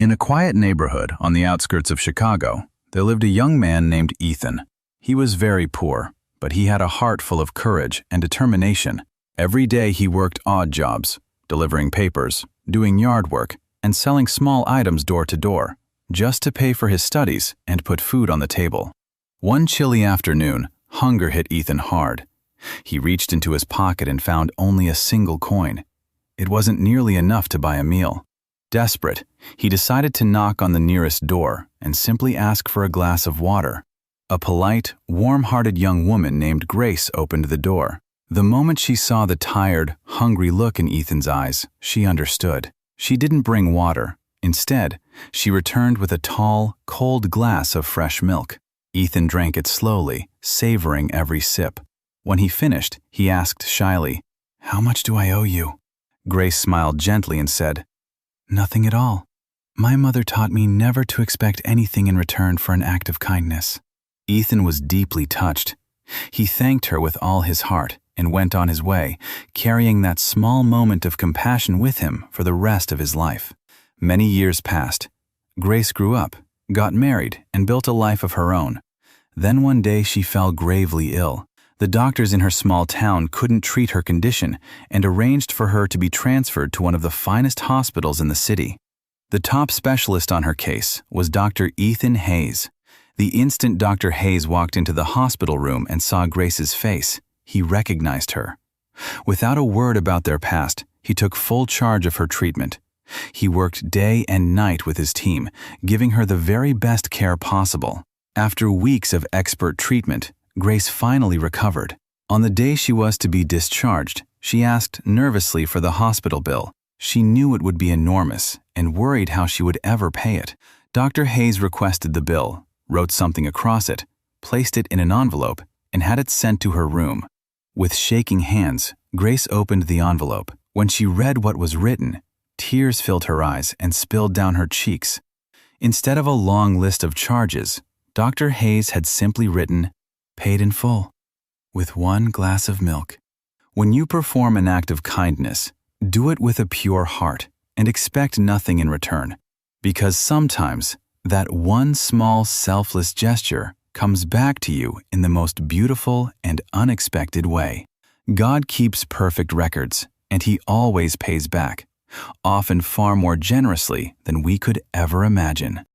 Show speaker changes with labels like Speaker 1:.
Speaker 1: In a quiet neighborhood on the outskirts of Chicago, there lived a young man named Ethan. He was very poor, but he had a heart full of courage and determination. Every day he worked odd jobs, delivering papers, doing yard work, and selling small items door to door, just to pay for his studies and put food on the table. One chilly afternoon, hunger hit Ethan hard. He reached into his pocket and found only a single coin. It wasn't nearly enough to buy a meal. Desperate, he decided to knock on the nearest door and simply ask for a glass of water. A polite, warm-hearted young woman named Grace opened the door. The moment she saw the tired, hungry look in Ethan's eyes, she understood. She didn't bring water. Instead, she returned with a tall, cold glass of fresh milk. Ethan drank it slowly, savoring every sip. When he finished, he asked shyly, "How much do I owe you?" Grace smiled gently and said, "Nothing at all. My mother taught me never to expect anything in return for an act of kindness." Ethan was deeply touched. He thanked her with all his heart and went on his way, carrying that small moment of compassion with him for the rest of his life. Many years passed. Grace grew up, got married, and built a life of her own. Then one day she fell gravely ill. The doctors in her small town couldn't treat her condition and arranged for her to be transferred to one of the finest hospitals in the city. The top specialist on her case was Dr. Ethan Hayes. The instant Dr. Hayes walked into the hospital room and saw Grace's face, he recognized her. Without a word about their past, he took full charge of her treatment. He worked day and night with his team, giving her the very best care possible. After weeks of expert treatment, Grace finally recovered. On the day she was to be discharged, she asked nervously for the hospital bill. She knew it would be enormous and worried how she would ever pay it. Dr. Hayes requested the bill, wrote something across it, placed it in an envelope, and had it sent to her room. With shaking hands, Grace opened the envelope. When she read what was written, tears filled her eyes and spilled down her cheeks. Instead of a long list of charges, Dr. Hayes had simply written, "Paid in full, with one glass of milk." When you perform an act of kindness, do it with a pure heart and expect nothing in return, because sometimes that one small selfless gesture comes back to you in the most beautiful and unexpected way. God keeps perfect records, and He always pays back, often far more generously than we could ever imagine.